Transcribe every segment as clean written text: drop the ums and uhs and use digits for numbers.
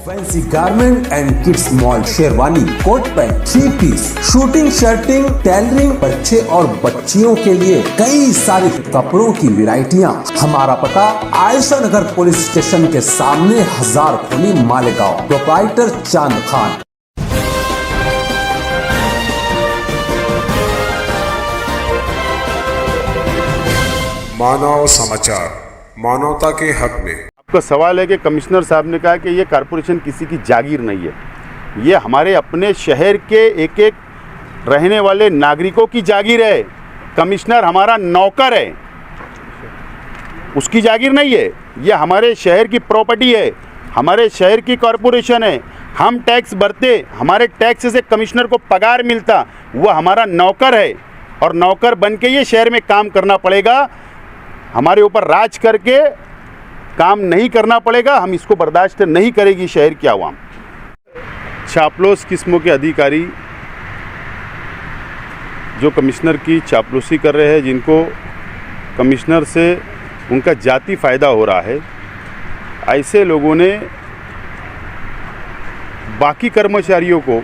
Fancy garment and kids mall, sherwani, coat pant, 3 piece, shooting, shirting, tailoring, बच्चे और बच्चियों के लिए कई सारे कपड़ों की वैरायटियां। हमारा पता आयशा नगर पुलिस स्टेशन के सामने, हजार खोली, मालेगांव। प्रोप्राइटर चांद खान। मानव समाचार, मानवता के हक में। आपका सवाल है कि कमिश्नर साहब ने कहा कि ये कारपोरेशन किसी की जागीर नहीं है, ये हमारे अपने शहर के एक एक रहने वाले नागरिकों की जागीर है। कमिश्नर हमारा नौकर है, उसकी जागीर नहीं है। ये हमारे शहर की प्रॉपर्टी है, हमारे शहर की कॉरपोरेशन है। हम टैक्स भरते, हमारे टैक्स से कमिश्नर को पगार मिलता, वह हमारा नौकर है और नौकर बन के ये शहर में काम करना पड़ेगा। हमारे ऊपर राज करके काम नहीं करना पड़ेगा, हम इसको बर्दाश्त नहीं करेगी शहर की आवाम। चापलूस किस्मों के अधिकारी जो कमिश्नर की चापलूसी कर रहे हैं, जिनको कमिश्नर से उनका जाति फ़ायदा हो रहा है, ऐसे लोगों ने बाकी कर्मचारियों को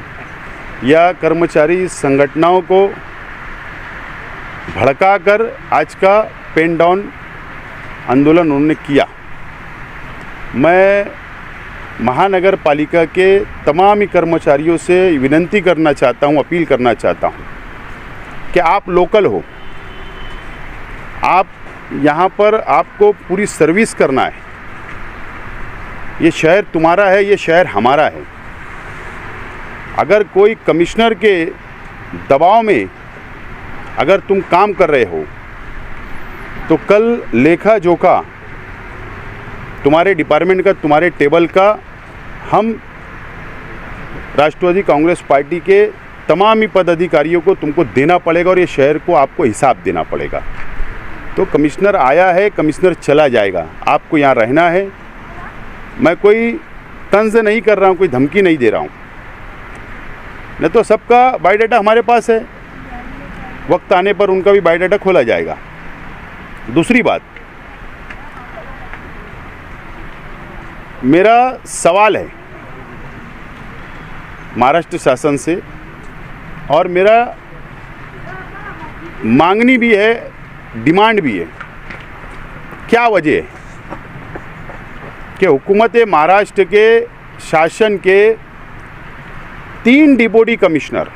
या कर्मचारी संगठनों को भड़काकर आज का पेन डाउन आंदोलन उन्होंने किया। मैं महानगर पालिका के तमाम ही कर्मचारियों से विनती करना चाहता हूं, अपील करना चाहता हूं कि आप लोकल हो, आप यहां पर आपको पूरी सर्विस करना है। ये शहर तुम्हारा है, ये शहर हमारा है। अगर कोई कमिश्नर के दबाव में अगर तुम काम कर रहे हो तो कल लेखा जोखा तुम्हारे डिपार्टमेंट का, तुम्हारे टेबल का हम राष्ट्रवादी कांग्रेस पार्टी के तमाम ही पदाधिकारियों को तुमको देना पड़ेगा और ये शहर को आपको हिसाब देना पड़ेगा। तो कमिश्नर आया है, कमिश्नर चला जाएगा, आपको यहाँ रहना है। मैं कोई तंज नहीं कर रहा हूँ, कोई धमकी नहीं दे रहा हूँ, नहीं तो सबका बायोडाटा हमारे पास है, वक्त आने पर उनका भी बायोडाटा खोला जाएगा। दूसरी बात, मेरा सवाल है महाराष्ट्र शासन से और मेरा मांगनी भी है, डिमांड भी है। क्या वजह है कि हुकूमत महाराष्ट्र के शासन के 3 डिप्टी कमिश्नर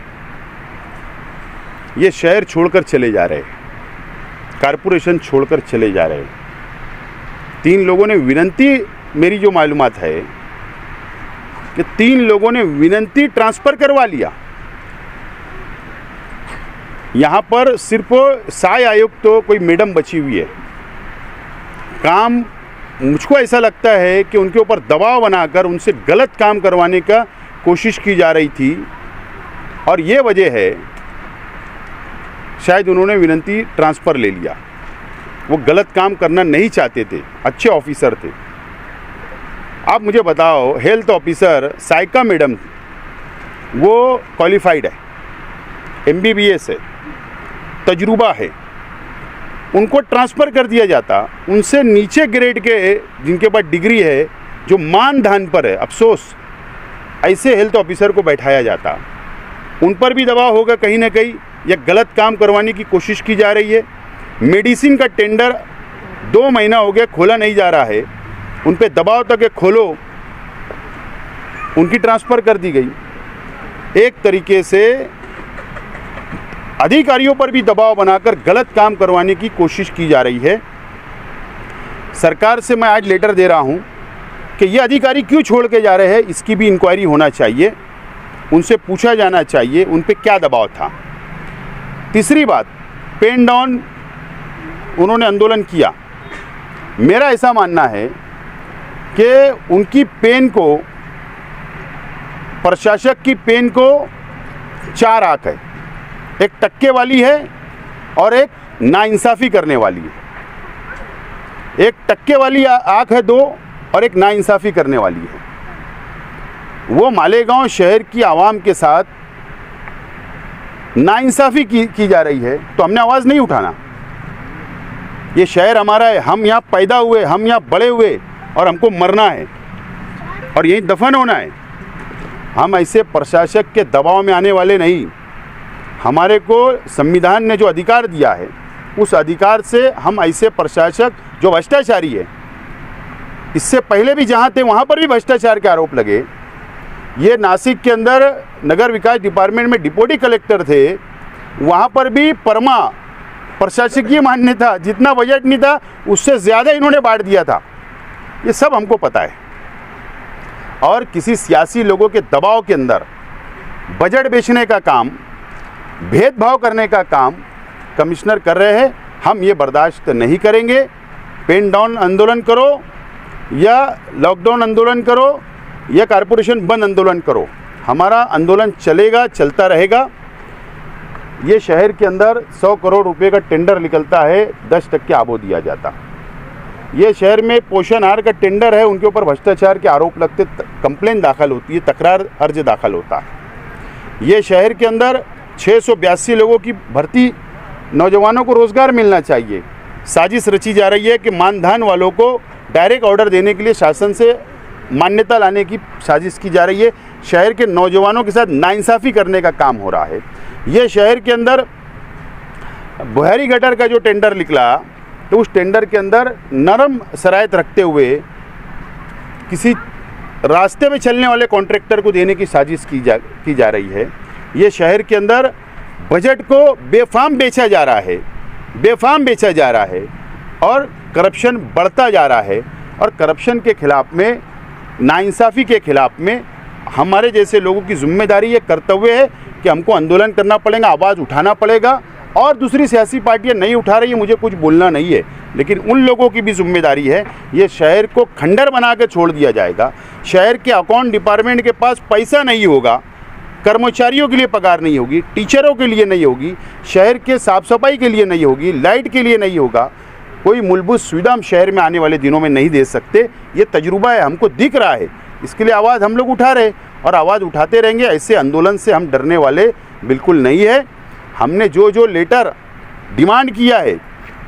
ये शहर छोड़कर चले जा रहे हैं, कारपोरेशन छोड़कर चले जा रहे हैं। 3 लोगों ने विनती, मेरी जो मालूमात है कि 3 लोगों ने विनती ट्रांसफ़र करवा लिया। यहाँ पर सिर्फ सहाय आयुक्त तो कोई मैडम बची हुई है। काम मुझको ऐसा लगता है कि उनके ऊपर दबाव बनाकर उनसे गलत काम करवाने का कोशिश की जा रही थी और ये वजह है शायद उन्होंने विनती ट्रांसफ़र ले लिया। वो गलत काम करना नहीं चाहते थे, अच्छे ऑफिसर थे। आप मुझे बताओ, हेल्थ ऑफिसर साइका मैडम, वो क्वालिफाइड है, MBBS है, तजुर्बा है, उनको ट्रांसफ़र कर दिया जाता। उनसे नीचे ग्रेड के जिनके पास डिग्री है, जो मानधान पर है, अफसोस ऐसे हेल्थ ऑफिसर को बैठाया जाता। उन पर भी दबाव होगा कहीं ना कहीं, या गलत काम करवाने की कोशिश की जा रही है। मेडिसिन का टेंडर 2 महीना हो गया खोला नहीं जा रहा है, उन पे दबाव तक खोलो, उनकी ट्रांसफ़र कर दी गई। एक तरीके से अधिकारियों पर भी दबाव बनाकर गलत काम करवाने की कोशिश की जा रही है। सरकार से मैं आज लेटर दे रहा हूं कि ये अधिकारी क्यों छोड़ के जा रहे हैं, इसकी भी इंक्वायरी होना चाहिए, उनसे पूछा जाना चाहिए उन पे क्या दबाव था। तीसरी बात, पेन डाउन उन्होंने आंदोलन किया। मेरा ऐसा मानना है कि उनकी पेन को, प्रशासक की पेन को 4 आंख है, एक टक्के वाली है और एक नाइंसाफ़ी करने वाली है। एक टक्के वाली आंख है 2 और एक नाइंसाफ़ी करने वाली है। वो मालेगांव शहर की आवाम के साथ नाइंसाफ़ी की जा रही है, तो हमने आवाज़ नहीं उठाना। ये शहर हमारा है, हम यहाँ पैदा हुए, हम यहाँ बड़े हुए और हमको मरना है। और यहीं दफन होना है। हम ऐसे प्रशासक के दबाव में आने वाले नहीं। हमारे को संविधान ने जो अधिकार दिया है, उस अधिकार से हम ऐसे प्रशासक जो भ्रष्टाचारी है, इससे पहले भी जहाँ थे वहाँ पर भी भ्रष्टाचार के आरोप लगे। ये नासिक के अंदर नगर विकास डिपार्टमेंट में डिप्टी कलेक्टर थे, वहाँ पर भी परमा प्रशासकीय मान्य था, जितना बजट नहीं था उससे ज़्यादा इन्होंने बांट दिया था। ये सब हमको पता है। और किसी सियासी लोगों के दबाव के अंदर बजट बेचने का काम, भेदभाव करने का काम कमिश्नर कर रहे हैं। हम ये बर्दाश्त नहीं करेंगे। पेन डाउन आंदोलन करो या लॉकडाउन आंदोलन करो या कारपोरेशन बंद आंदोलन करो, हमारा आंदोलन चलेगा, चलता रहेगा। ये शहर के अंदर 100 करोड़ रुपए का टेंडर निकलता है, 10% आबो दिया जाता। ये शहर में पोषण आहार का टेंडर है, उनके ऊपर भ्रष्टाचार के आरोप लगते, कंप्लेन दाखिल होती है, तकरार अर्ज दाखिल होता है। ये शहर के अंदर 682 लोगों की भर्ती, नौजवानों को रोज़गार मिलना चाहिए। साजिश रची जा रही है कि मानधान वालों को डायरेक्ट ऑर्डर देने के लिए शासन से मान्यता लाने की साजिश की जा रही है। शहर के नौजवानों के साथ नाइंसाफ़ी करने का काम हो रहा है। ये शहर के अंदर बुहारी गटर का जो टेंडर निकला, तो उस टेंडर के अंदर नरम शराइत रखते हुए किसी रास्ते में चलने वाले कॉन्ट्रैक्टर को देने की साजिश की जा रही है। ये शहर के अंदर बजट को बेफाम बेचा जा रहा है, बेफाम बेचा जा रहा है और करप्शन बढ़ता जा रहा है। और करप्शन के खिलाफ में, नाइंसाफ़ी के खिलाफ में हमारे जैसे लोगों की जिम्मेदारी, ये कर्तव्य है कि हमको आंदोलन करना पड़ेगा, आवाज़ उठाना पड़ेगा। और दूसरी सियासी पार्टियां नहीं उठा रही है, मुझे कुछ बोलना नहीं है, लेकिन उन लोगों की भी जिम्मेदारी है। ये शहर को खंडर बना के छोड़ दिया जाएगा। शहर के अकाउंट डिपार्टमेंट के पास पैसा नहीं होगा, कर्मचारियों के लिए पगार नहीं होगी, टीचरों के लिए नहीं होगी, शहर के साफ़ सफाई के लिए नहीं होगी, लाइट के लिए नहीं होगा, कोई मूलभूत सुविधा हम शहर में आने वाले दिनों में नहीं दे सकते। ये तजुर्बा है, हमको दिख रहा है। इसके लिए आवाज़ हम लोग उठा रहे और आवाज़ उठाते रहेंगे। ऐसे आंदोलन से हम डरने वाले बिल्कुल नहीं है। हमने जो लेटर डिमांड किया है,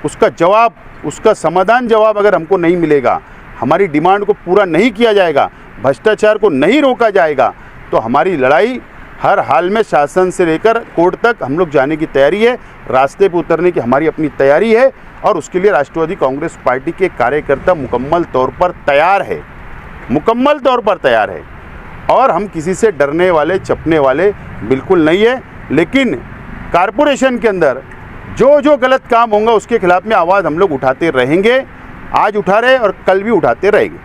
उसका जवाब, उसका समाधान जवाब अगर हमको नहीं मिलेगा, हमारी डिमांड को पूरा नहीं किया जाएगा, भ्रष्टाचार को नहीं रोका जाएगा, तो हमारी लड़ाई हर हाल में शासन से लेकर कोर्ट तक हम लोग जाने की तैयारी है। रास्ते पर उतरने की हमारी अपनी तैयारी है और उसके लिए राष्ट्रवादी कांग्रेस पार्टी के कार्यकर्ता मुकम्मल तौर पर तैयार है, मुकम्मल तौर पर तैयार है। और हम किसी से डरने वाले, चपने वाले बिल्कुल नहीं है। लेकिन कारपोरेशन के अंदर जो गलत काम होगा उसके खिलाफ में आवाज़ हम लोग उठाते रहेंगे। आज उठा रहे और कल भी उठाते रहेंगे।